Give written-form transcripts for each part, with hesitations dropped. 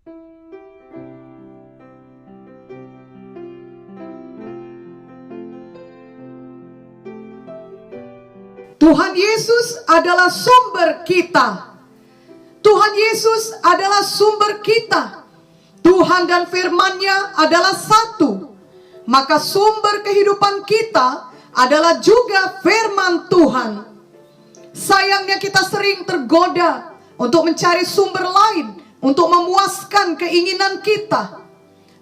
Tuhan Yesus adalah sumber kita. Tuhan Yesus adalah sumber kita. Tuhan dan firman-Nya adalah satu. Maka sumber kehidupan kita adalah juga firman Tuhan. Sayangnya kita sering tergoda untuk mencari sumber lain untuk memuaskan keinginan kita.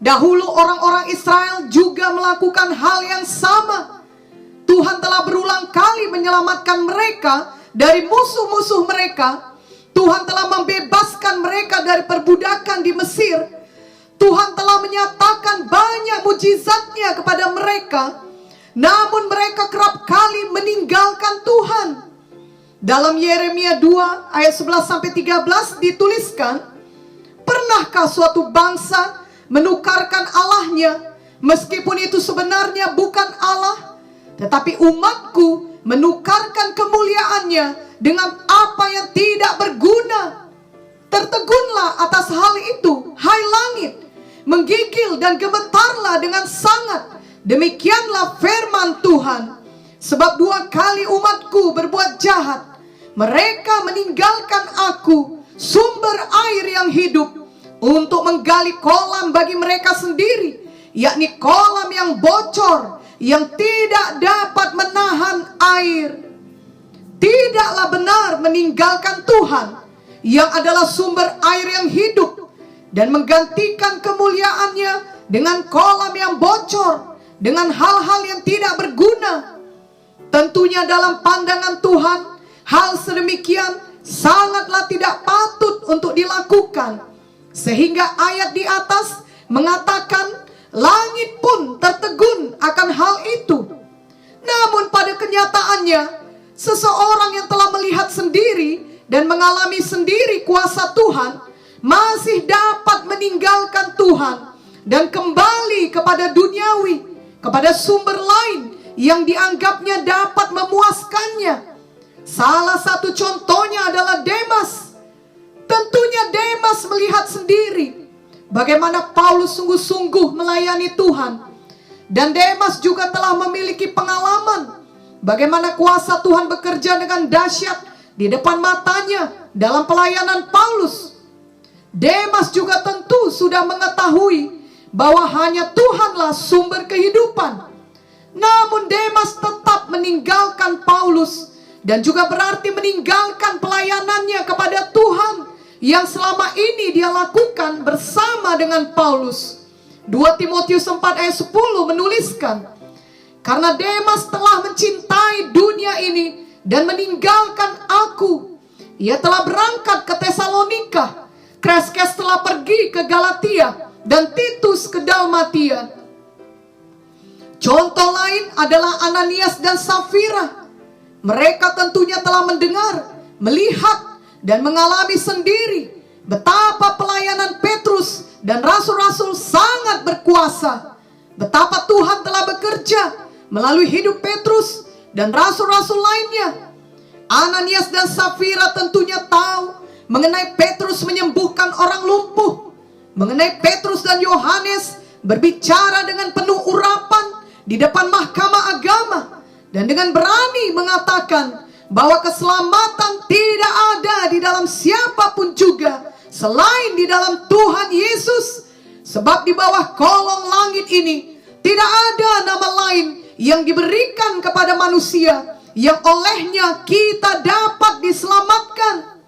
Dahulu orang-orang Israel juga melakukan hal yang sama. Tuhan telah berulang kali menyelamatkan mereka dari musuh-musuh mereka. Tuhan telah membebaskan mereka dari perbudakan di Mesir. Tuhan telah menyatakan banyak mujizat-Nya kepada mereka. Namun mereka kerap kali meninggalkan Tuhan. Dalam Yeremia 2 ayat 11-13 dituliskan, pernahkah suatu bangsa menukarkan Allahnya, meskipun itu sebenarnya bukan Allah? Tetapi umatku menukarkan kemuliaannya dengan apa yang tidak berguna. Tertegunlah atas hal itu, hai langit, menggigil dan gemetarlah dengan sangat. Demikianlah firman Tuhan. Sebab 2 kali umatku berbuat jahat. Mereka meninggalkan aku, sumber air yang hidup, untuk menggali kolam bagi mereka sendiri, yakni kolam yang bocor, yang tidak dapat menahan air. Tidaklah benar meninggalkan Tuhan, yang adalah sumber air yang hidup, dan menggantikan kemuliaannya dengan kolam yang bocor, dengan hal-hal yang tidak berguna. Tentunya dalam pandangan Tuhan, hal sedemikian sangatlah tidak patut untuk dilakukan. Sehingga ayat di atas mengatakan, langit pun tertegun akan hal itu. Namun pada kenyataannya, seseorang yang telah melihat sendiri dan mengalami sendiri kuasa Tuhan masih dapat meninggalkan Tuhan dan kembali kepada duniawi, kepada sumber lain yang dianggapnya dapat memuaskannya. Salah satu contohnya adalah Demas. Tentunya Demas melihat sendiri bagaimana Paulus sungguh-sungguh melayani Tuhan. Dan Demas juga telah memiliki pengalaman bagaimana kuasa Tuhan bekerja dengan dahsyat di depan matanya dalam pelayanan Paulus. Demas juga tentu sudah mengetahui bahwa hanya Tuhanlah sumber kehidupan. Namun Demas tetap meninggalkan Paulus, dan juga berarti meninggalkan pelayanannya kepada Tuhan yang selama ini dia lakukan bersama dengan Paulus. 2 Timotius 4 ayat 10 menuliskan, karena Demas telah mencintai dunia ini dan meninggalkan aku. Ia telah berangkat ke Tesalonika, Kreskes telah pergi ke Galatia, dan Titus ke Dalmatia. Contoh lain adalah Ananias dan Safira. Mereka tentunya telah mendengar, melihat, dan mengalami sendiri betapa pelayanan Petrus dan rasul-rasul sangat berkuasa. Betapa Tuhan telah bekerja melalui hidup Petrus dan rasul-rasul lainnya. Ananias dan Safira tentunya tahu mengenai Petrus menyembuhkan orang lumpuh, mengenai Petrus dan Yohanes berbicara dengan penuh urapan di depan mahkamah agama, dan dengan berani mengatakan bahwa keselamatan tidak ada di dalam siapapun juga selain di dalam Tuhan Yesus. Sebab di bawah kolong langit ini tidak ada nama lain yang diberikan kepada manusia yang olehnya kita dapat diselamatkan.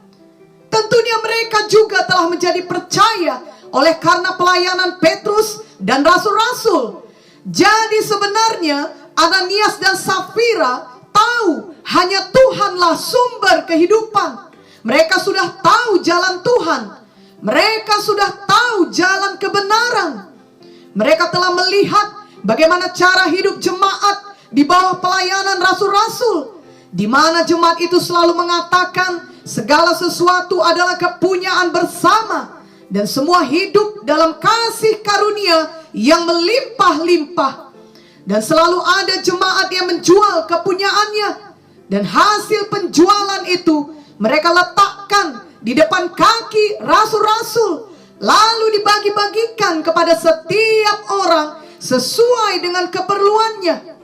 Tentunya mereka juga telah menjadi percaya oleh karena pelayanan Petrus dan rasul-rasul. Jadi sebenarnya Ananias dan Safira tahu hanya Tuhanlah sumber kehidupan. Mereka sudah tahu jalan Tuhan. Mereka sudah tahu jalan kebenaran. Mereka telah melihat bagaimana cara hidup jemaat di bawah pelayanan rasul-rasul, di mana jemaat itu selalu mengatakan segala sesuatu adalah kepunyaan bersama, dan semua hidup dalam kasih karunia yang melimpah-limpah. Dan selalu ada jemaat yang menjual kepunyaannya, dan hasil penjualan itu mereka letakkan di depan kaki rasul-rasul, lalu dibagi-bagikan kepada setiap orang sesuai dengan keperluannya.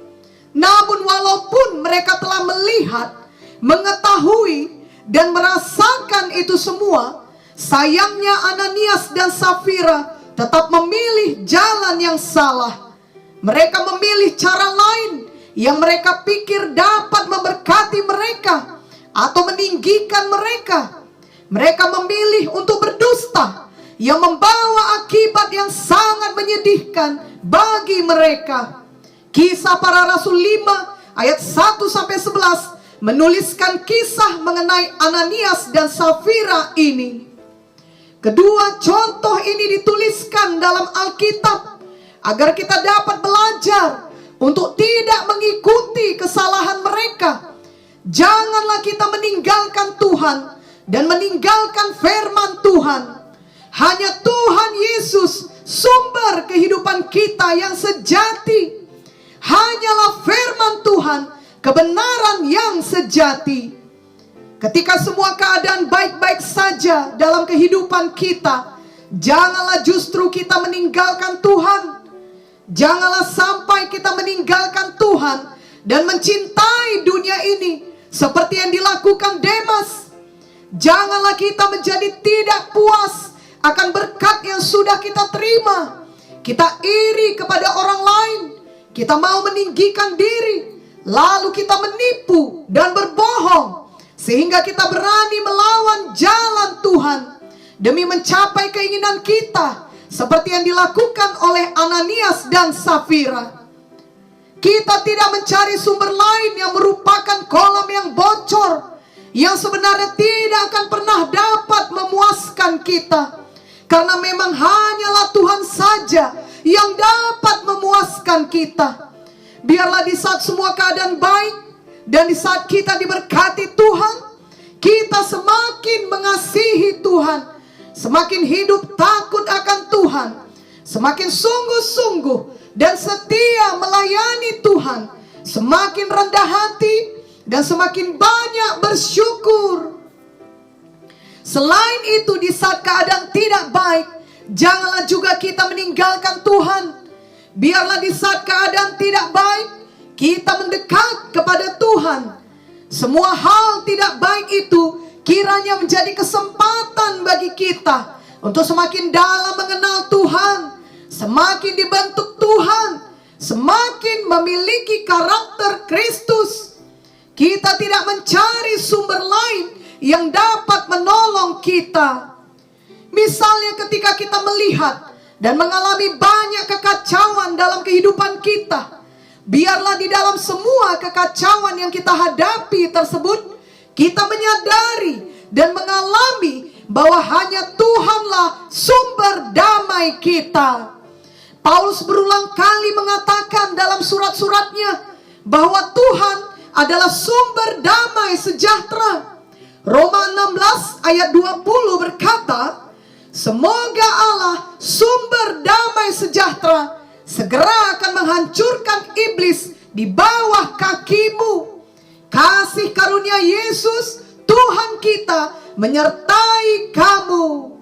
Namun walaupun mereka telah melihat, mengetahui, dan merasakan itu semua, sayangnya Ananias dan Safira tetap memilih jalan yang salah. Mereka memilih cara lain yang mereka pikir dapat memberkati mereka atau meninggikan mereka. Mereka memilih untuk berdusta yang membawa akibat yang sangat menyedihkan bagi mereka. Kisah Para Rasul 5 ayat 1-11 menuliskan kisah mengenai Ananias dan Safira ini. Kedua contoh ini dituliskan dalam Alkitab agar kita dapat belajar untuk tidak mengikuti kesalahan mereka. Janganlah kita meninggalkan Tuhan dan meninggalkan firman Tuhan. Hanya Tuhan Yesus sumber kehidupan kita yang sejati. Hanyalah firman Tuhan kebenaran yang sejati. Ketika semua keadaan baik-baik saja dalam kehidupan kita, janganlah justru kita meninggalkan Tuhan. Janganlah sampai kita meninggalkan Tuhan dan mencintai dunia ini seperti yang dilakukan Demas. Janganlah kita menjadi tidak puas akan berkat yang sudah kita terima. Kita iri kepada orang lain. Kita mau meninggikan diri, lalu kita menipu dan berbohong, sehingga kita berani melawan jalan Tuhan demi mencapai keinginan kita, seperti yang dilakukan oleh Ananias dan Safira. Kita tidak mencari sumber lain yang merupakan kolam yang bocor, yang sebenarnya tidak akan pernah dapat memuaskan kita, karena memang hanyalah Tuhan saja yang dapat memuaskan kita. Biarlah di saat semua keadaan baik dan di saat kita diberkati Tuhan, kita semakin mengasihi Tuhan, semakin hidup takut akan Tuhan, semakin sungguh-sungguh dan setia melayani Tuhan, semakin rendah hati dan semakin banyak bersyukur. Selain itu, di saat keadaan tidak baik, janganlah juga kita meninggalkan Tuhan. Biarlah di saat keadaan tidak baik, kita mendekat kepada Tuhan. Semua hal tidak baik itu kiranya menjadi kesempatan bagi kita untuk semakin dalam mengenal Tuhan, semakin dibentuk Tuhan, semakin memiliki karakter Kristus. Kita tidak mencari sumber lain yang dapat menolong kita. Misalnya ketika kita melihat dan mengalami banyak kekacauan dalam kehidupan kita, biarlah di dalam semua kekacauan yang kita hadapi tersebut, kita menyadari dan mengalami bahwa hanya Tuhanlah sumber damai kita. Paulus berulang kali mengatakan dalam surat-suratnya bahwa Tuhan adalah sumber damai sejahtera. Roma 16 ayat 20 berkata, semoga Allah sumber damai sejahtera segera akan menghancurkan iblis di bawah kakimu. Kasih karunia Yesus Tuhan kita menyertai kamu.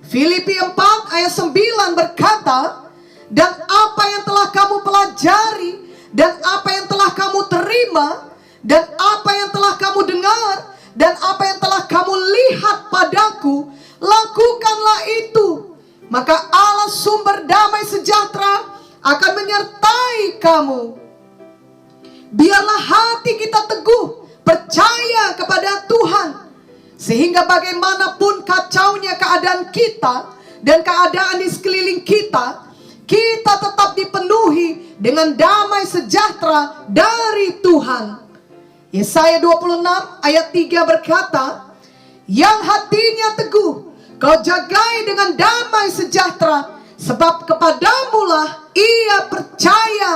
Filipi 4 ayat 9 berkata, dan apa yang telah kamu pelajari, dan apa yang telah kamu terima, dan apa yang telah kamu dengar, dan apa yang telah kamu lihat padaku, lakukanlah itu. Maka Allah sumber damai sejahtera akan menyertai kamu. Biarlah hati kita teguh, percaya kepada Tuhan, sehingga bagaimanapun kacaunya keadaan kita dan keadaan di sekeliling kita, kita tetap dipenuhi dengan damai sejahtera dari Tuhan. Yesaya 26 ayat 3 berkata, yang hatinya teguh kau jagai dengan damai sejahtera, sebab kepadamulah ia percaya.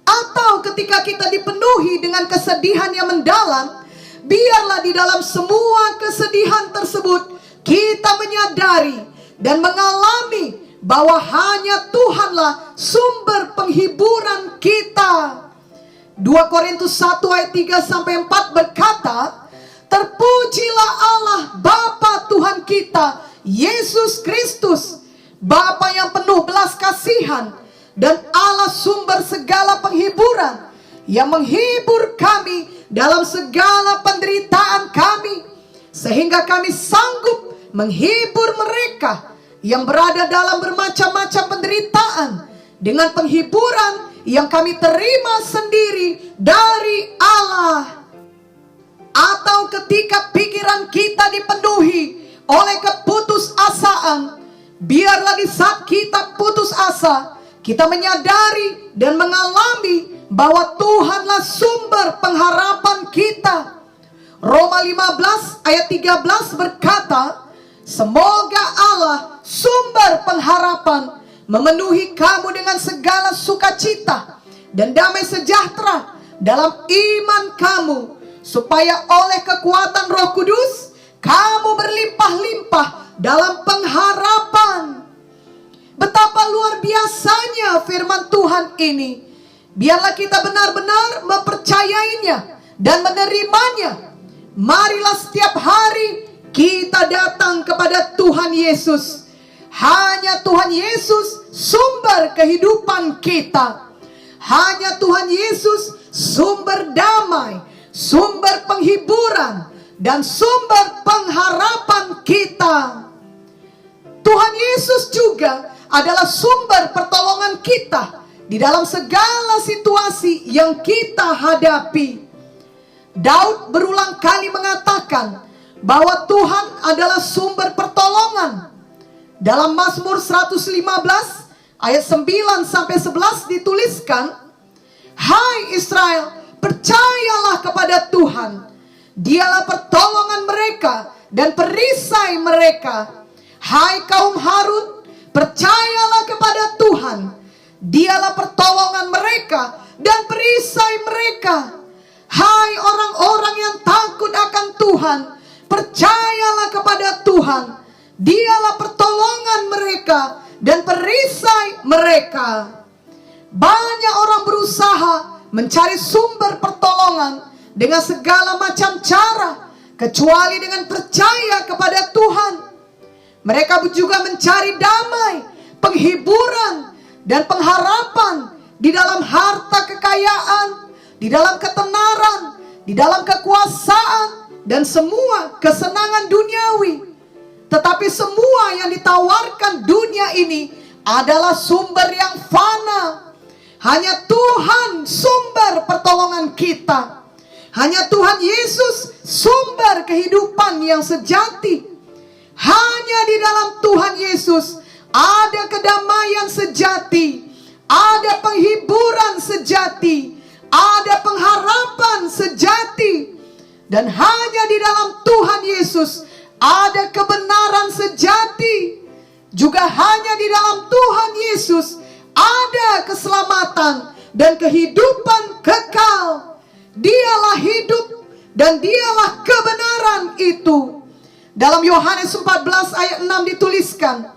Atau ketika kita dipenuhi dengan kesedihan yang mendalam, biarlah di dalam semua kesedihan tersebut kita menyadari dan mengalami bahwa hanya Tuhanlah sumber penghiburan kita. 2 Korintus 1 ayat 3-4 berkata, terpujilah Allah Bapa Tuhan kita Yesus Kristus, Bapa yang penuh belas kasihan dan Allah sumber segala penghiburan, yang menghibur kami dalam segala penderitaan kami, sehingga kami sanggup menghibur mereka yang berada dalam bermacam-macam penderitaan dengan penghiburan yang kami terima sendiri dari Allah. Atau ketika pikiran kita dipenuhi oleh keputusasaan, biarlah di saat kita putus asa, kita menyadari dan mengalami bahwa Tuhanlah sumber pengharapan kita. Roma 15 ayat 13 berkata, semoga Allah sumber pengharapan memenuhi kamu dengan segala sukacita dan damai sejahtera dalam iman kamu, supaya oleh kekuatan Roh Kudus kamu berlimpah-limpah dalam pengharapan. Betapa luar biasanya firman Tuhan ini. Biarlah kita benar-benar mempercayainya dan menerimanya. Marilah setiap hari kita datang kepada Tuhan Yesus. Hanya Tuhan Yesus sumber kehidupan kita. Hanya Tuhan Yesus sumber damai, sumber penghiburan, dan sumber pengharapan kita. Tuhan Yesus juga adalah sumber pertolongan kita di dalam segala situasi yang kita hadapi. Daud berulang kali mengatakan bahwa Tuhan adalah sumber pertolongan. Dalam Mazmur 115 ayat 9 sampai 11 dituliskan, hai Israel, percayalah kepada Tuhan. Dialah pertolongan mereka dan perisai mereka. Hai kaum Harun, percayalah kepada Tuhan. Dialah pertolongan mereka dan perisai mereka. Hai orang-orang yang takut akan Tuhan, percayalah kepada Tuhan. Dialah pertolongan mereka dan perisai mereka. Banyak orang berusaha mencari sumber pertolongan dengan segala macam cara, kecuali dengan percaya kepada Tuhan. Mereka juga mencari damai, penghiburan, dan pengharapan di dalam harta kekayaan, di dalam ketenaran, di dalam kekuasaan, dan semua kesenangan duniawi. Tetapi semua yang ditawarkan dunia ini adalah sumber yang fana. Hanya Tuhan sumber pertolongan kita. Hanya Tuhan Yesus sumber kehidupan yang sejati. Hanya di dalam Tuhan Yesus ada kedamaian sejati, ada penghiburan sejati, ada pengharapan sejati. Dan hanya di dalam Tuhan Yesus ada kebenaran sejati. Juga hanya di dalam Tuhan Yesus ada keselamatan dan kehidupan kekal. Dialah hidup dan dialah kebenaran itu. Dalam Yohanes 14 ayat 6 dituliskan,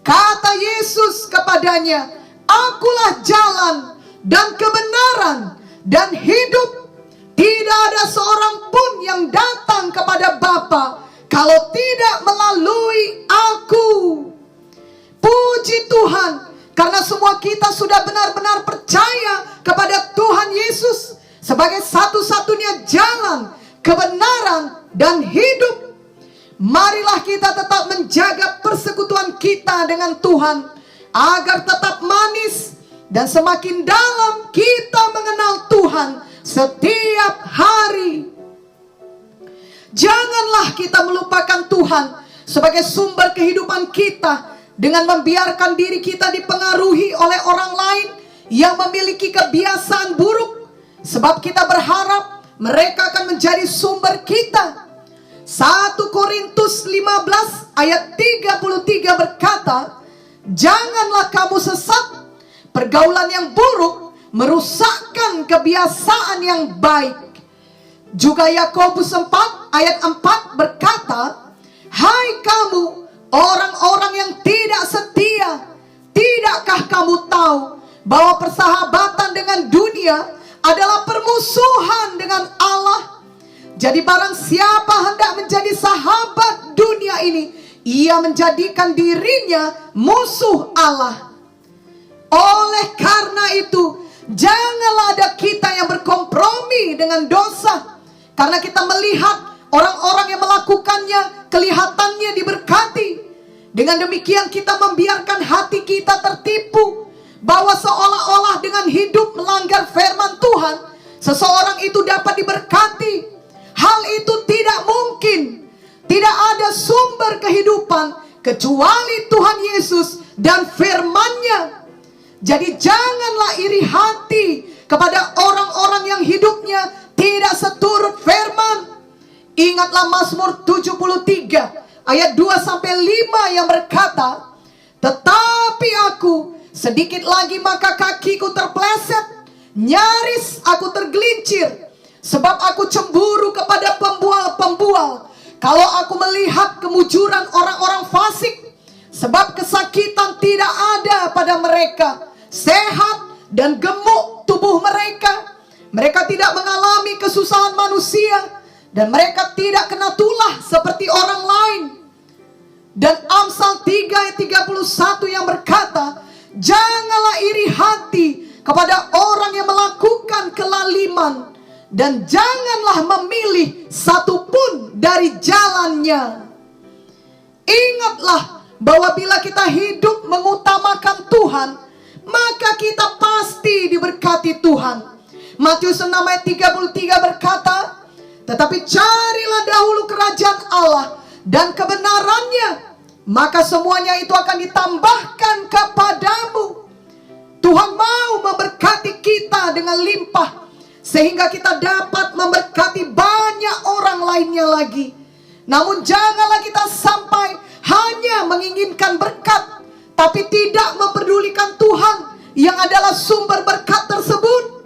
kata Yesus kepadanya, akulah jalan dan kebenaran dan hidup. Tidak ada seorang pun yang datang kepada Bapa kalau tidak melalui aku. Puji Tuhan, karena semua kita sudah benar-benar percaya kepada Tuhan Yesus sebagai satu-satunya jalan, kebenaran, dan hidup. Marilah kita tetap menjaga persekutuan kita dengan Tuhan, agar tetap manis dan semakin dalam kita mengenal Tuhan setiap hari. Janganlah kita melupakan Tuhan sebagai sumber kehidupan kita dengan membiarkan diri kita dipengaruhi oleh orang lain yang memiliki kebiasaan buruk, sebab kita berharap mereka akan menjadi sumber kita. 1 Korintus 15 ayat 33 berkata, janganlah kamu sesat, pergaulan yang buruk merusakkan kebiasaan yang baik. Juga Yakobus 4 ayat 4 berkata, hai kamu orang-orang yang tidak setia, tidakkah kamu tahu bahwa persahabatan dengan dunia adalah permusuhan dengan Allah? Jadi barang siapa hendak menjadi sahabat dunia ini, ia menjadikan dirinya musuh Allah. Oleh karena itu, janganlah ada kita yang berkompromi dengan dosa. Karena kita melihat orang-orang yang melakukannya, kelihatannya diberkati. Dengan demikian kita membiarkan hati kita tertipu, bahwa seolah-olah dengan hidup melanggar firman Tuhan, seseorang itu dapat diberkati. Hal itu tidak mungkin. Tidak ada sumber kehidupan kecuali Tuhan Yesus dan firman-Nya. Jadi janganlah iri hati kepada orang-orang yang hidupnya tidak seturut firman. Ingatlah Mazmur 73 ayat 2-5 yang berkata, tetapi aku sedikit lagi maka kakiku terpeleset, nyaris aku tergelincir, sebab aku cemburu kepada pembual-pembual. Kalau aku melihat kemujuran orang-orang fasik, sebab kesakitan tidak ada pada mereka, sehat dan gemuk tubuh mereka. Mereka tidak mengalami kesusahan manusia, dan mereka tidak kena tulah seperti orang lain. Dan Amsal 3 ayat 31 yang berkata, janganlah iri hati kepada orang yang melakukan kelaliman, dan janganlah memilih satupun dari jalannya. Ingatlah bahwa bila kita hidup mengutamakan Tuhan, maka kita pasti diberkati Tuhan. Matius 6 ayat 33 berkata, tetapi carilah dahulu kerajaan Allah dan kebenarannya, maka semuanya itu akan ditambahkan kepadamu. Tuhan mau memberkati kita dengan limpah, sehingga kita dapat memberkati banyak orang lainnya lagi. Namun janganlah kita sampai hanya menginginkan berkat, tapi tidak memperdulikan Tuhan yang adalah sumber berkat tersebut.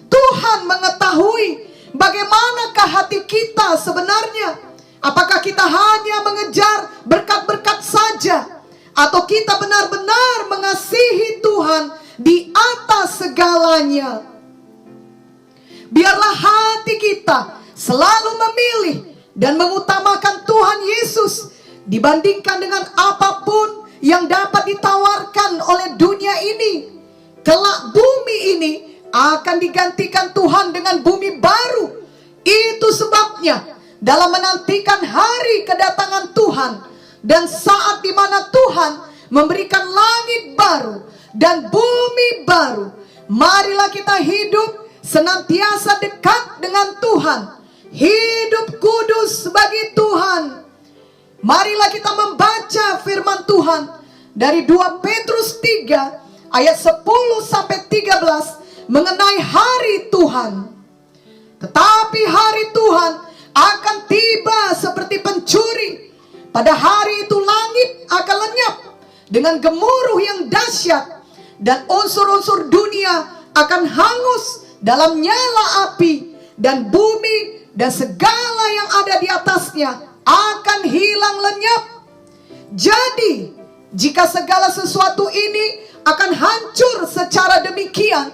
Tuhan mengetahui bagaimanakah hati kita sebenarnya. Apakah kita hanya mengejar berkat-berkat saja, atau kita benar-benar mengasihi Tuhan di atas segalanya. Biarlah hati kita selalu memilih dan mengutamakan Tuhan Yesus dibandingkan dengan apapun yang dapat ditawarkan oleh dunia ini. Kelak bumi ini akan digantikan Tuhan dengan bumi baru. Itu sebabnya dalam menantikan hari kedatangan Tuhan dan saat di mana Tuhan memberikan langit baru dan bumi baru, marilah kita hidup senantiasa dekat dengan Tuhan, hidup kudus bagi Tuhan. Marilah kita membaca firman Tuhan dari 2 Petrus 3 ayat 10-13 mengenai hari Tuhan. Tetapi hari Tuhan akan tiba seperti pencuri. Pada hari itu langit akan lenyap dengan gemuruh yang dahsyat, dan unsur-unsur dunia akan hangus dalam nyala api, dan bumi dan segala yang ada di atasnya akan hilang lenyap. Jadi jika segala sesuatu ini akan hancur secara demikian,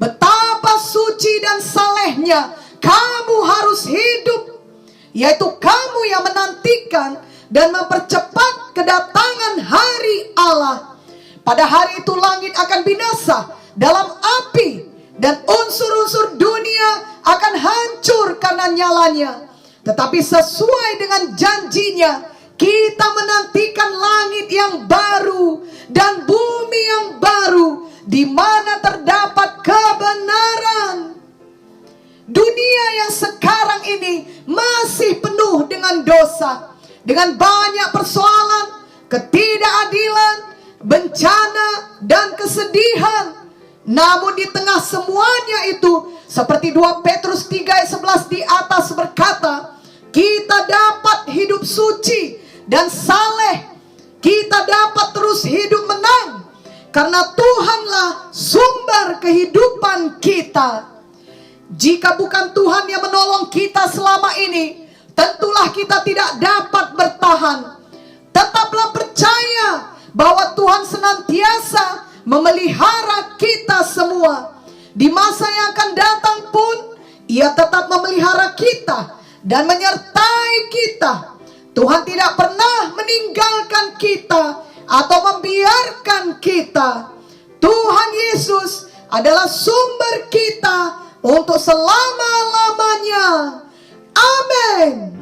betapa suci dan salehnya kamu harus hidup, yaitu kamu yang menantikan dan mempercepat kedatangan hari Allah. Pada hari itu langit akan binasa dalam api, dan unsur-unsur dunia akan hancur karena nyalanya. Tetapi sesuai dengan janjinya, kita menantikan langit yang baru dan bumi yang baru, di mana terdapat kebenaran. Dunia yang sekarang ini masih penuh dengan dosa, dengan banyak persoalan, ketidakadilan, bencana, dan kesedihan. Namun di tengah semuanya itu, seperti 2 Petrus 3 ayat 11 di atas berkata, kita dapat hidup suci dan saleh. Kita dapat terus hidup menang, karena Tuhanlah sumber kehidupan kita. Jika bukan Tuhan yang menolong kita selama ini, tentulah kita tidak dapat bertahan. Tetaplah percaya bahwa Tuhan senantiasa memelihara kita semua. Di masa yang akan datang pun, Ia tetap memelihara kita dan menyertai kita. Tuhan tidak pernah meninggalkan kita atau membiarkan kita. Tuhan Yesus adalah sumber kita untuk selama-lamanya. Amin.